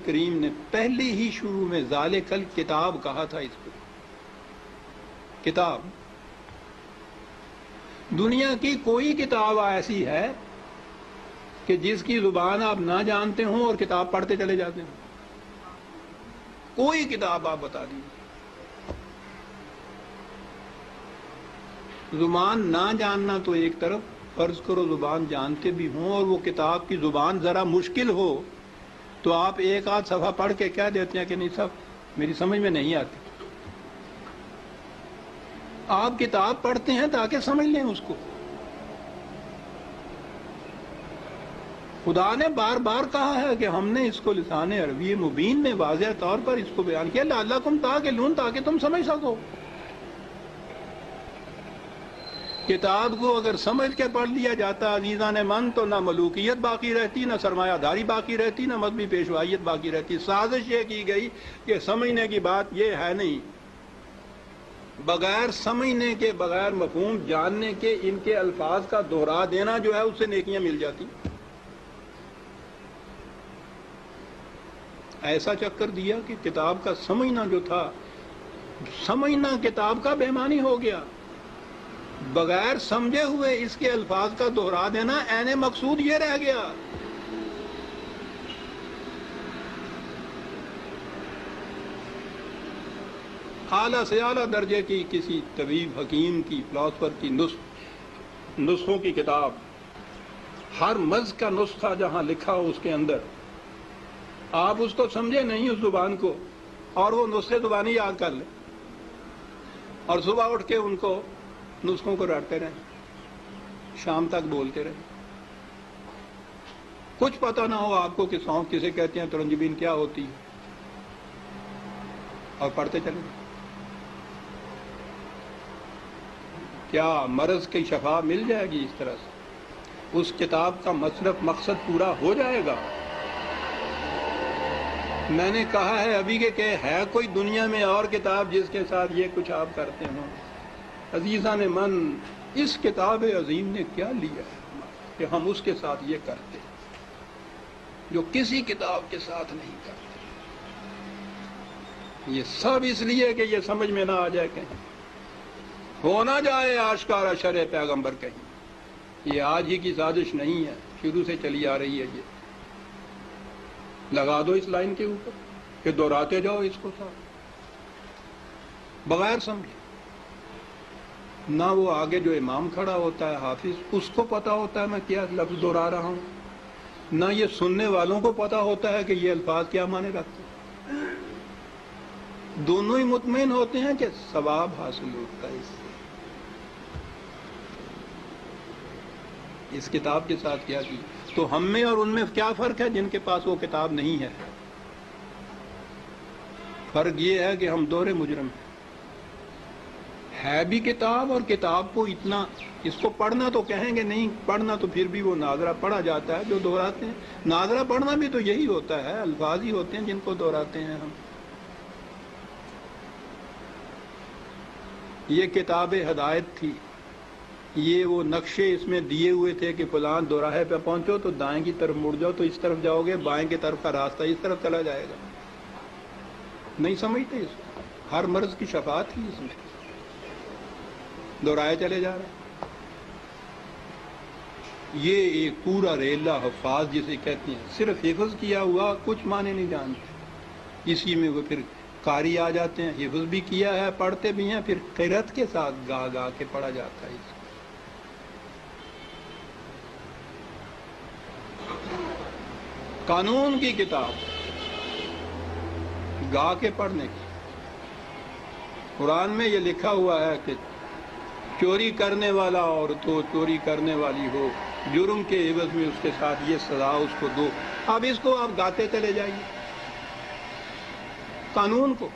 کریم نے پہلی ہی شروع میں ذالکل کتاب کہا تھا. اس کو کتاب. دنیا کی کوئی کتاب ایسی ہے کہ جس کی زبان آپ نہ جانتے ہوں اور کتاب پڑھتے چلے جاتے ہیں؟ کوئی کتاب آپ بتا دیجیے. زبان نہ جاننا تو ایک طرف، فرض کرو زبان جانتے بھی ہوں اور وہ کتاب کی زبان ذرا مشکل ہو تو آپ ایک آدھ صفحہ پڑھ کے کہہ دیتے ہیں کہ نہیں صاحب میری سمجھ میں نہیں آتی. آپ کتاب پڑھتے ہیں تاکہ سمجھ لیں اس کو. خدا نے بار بار کہا ہے کہ ہم نے اس کو لسان عربی مبین میں واضح طور پر اس کو بیان کیا، لعلکم تعقلون، تاکہ تم سمجھ سکو. کتاب کو اگر سمجھ کے پڑھ لیا جاتا عزیزان من تو نہ ملوکیت باقی رہتی، نہ سرمایہ داری باقی رہتی، نہ مذہبی پیشوائیت باقی رہتی. سازش یہ کی گئی کہ سمجھنے کی بات یہ ہے نہیں، بغیر سمجھنے کے، بغیر مفہوم جاننے کے ان کے الفاظ کا دہرا دینا جو ہے اس سے نیکیاں مل جاتی. ایسا چکر دیا کہ کتاب کا سمجھنا جو تھا، سمجھنا کتاب کا بے معنی ہو گیا. بغیر سمجھے ہوئے اس کے الفاظ کا دہرا دینا عین مقصود یہ رہ گیا. اعلیٰ سے اعلیٰ درجے کی کسی طبیب، حکیم کی، فلاسفر کی نسخوں کی کتاب، ہر مرض کا نسخہ جہاں لکھا ہو اس کے اندر، آپ اس کو سمجھے نہیں اس زبان کو اور وہ نسخے زبانی یاد کر لیں اور صبح اٹھ کے ان کو نسخوں کو رٹتے رہیں، شام تک بولتے رہیں. کچھ پتہ نہ ہو آپ کو کہ سونف کسے کہتے ہیں، ترنجبین کیا ہوتی ہے، اور پڑھتے چلیں. کیا مرض کی شفا مل جائے گی اس طرح سے؟ اس کتاب کا مصرف مقصد پورا ہو جائے گا؟ میں نے کہا ہے ابھی کہ ہے کوئی دنیا میں اور کتاب جس کے ساتھ یہ کچھ آپ کرتے ہوں؟ عزیزان من، اس کتاب عظیم نے کیا لیا ہے کہ ہم اس کے ساتھ یہ کرتے جو کسی کتاب کے ساتھ نہیں کرتے؟ یہ سب اس لیے کہ یہ سمجھ میں نہ آ جائے، کہیں ہو نہ جائے آشکارا شرع پیغمبر. کہیں یہ آج ہی کی سازش نہیں ہے، شروع سے چلی آ رہی ہے. یہ لگا دو اس لائن کے اوپر کہ دہراتے جاؤ اس کو ساتھ بغیر سمجھے. نہ وہ آگے جو امام کھڑا ہوتا ہے حافظ، اس کو پتا ہوتا ہے میں کیا لفظ دہرا رہا ہوں، نہ یہ سننے والوں کو پتا ہوتا ہے کہ یہ الفاظ کیا معنی رکھتے ہیں. دونوں ہی مطمئن ہوتے ہیں کہ ثواب حاصل ہوتا ہے. اس کتاب کے ساتھ کیا کی تو ہم میں اور ان میں کیا فرق ہے جن کے پاس وہ کتاب نہیں ہے؟ فرق یہ ہے کہ ہم دوہرے مجرم ہیں. ہے بھی کتاب، اور کتاب کو اتنا، اس کو پڑھنا تو کہیں گے نہیں، پڑھنا تو پھر بھی وہ ناظرہ پڑھا جاتا ہے جو دہراتے ہیں. ناظرہ پڑھنا بھی تو یہی ہوتا ہے، الفاظ ہی ہوتے ہیں جن کو دہراتے ہیں ہم. یہ کتاب ہدایت تھی، یہ وہ نقشے اس میں دیے ہوئے تھے کہ فلاں دوراہے پہ پہنچو تو دائیں کی طرف مڑ جاؤ تو اس طرف جاؤ گے، بائیں کی طرف کا راستہ اس طرف چلا جائے گا. نہیں سمجھتے اس کو. ہر مرض کی شفا تھی اس میں، دہرائے چلے جا رہے ہیں. یہ ایک پورا ریلا حفاظ جسے کہتے ہیں، صرف حفظ کیا ہوا، کچھ معنی نہیں جانتے. اسی میں وہ پھر قاری آ جاتے ہیں، حفظ بھی کیا ہے، پڑھتے بھی ہیں، پھر قرأت کے ساتھ گا گا کے پڑھا جاتا ہے. قانون کی کتاب گا کے پڑھنے کی. قرآن میں یہ لکھا ہوا ہے کہ چوری کرنے والا عورت ہو، چوری کرنے والی ہو، جرم کے عوض میں اس کے ساتھ یہ سزا اس کو دو. اب اس کو آپ گاتے چلے جائیے قانون کو.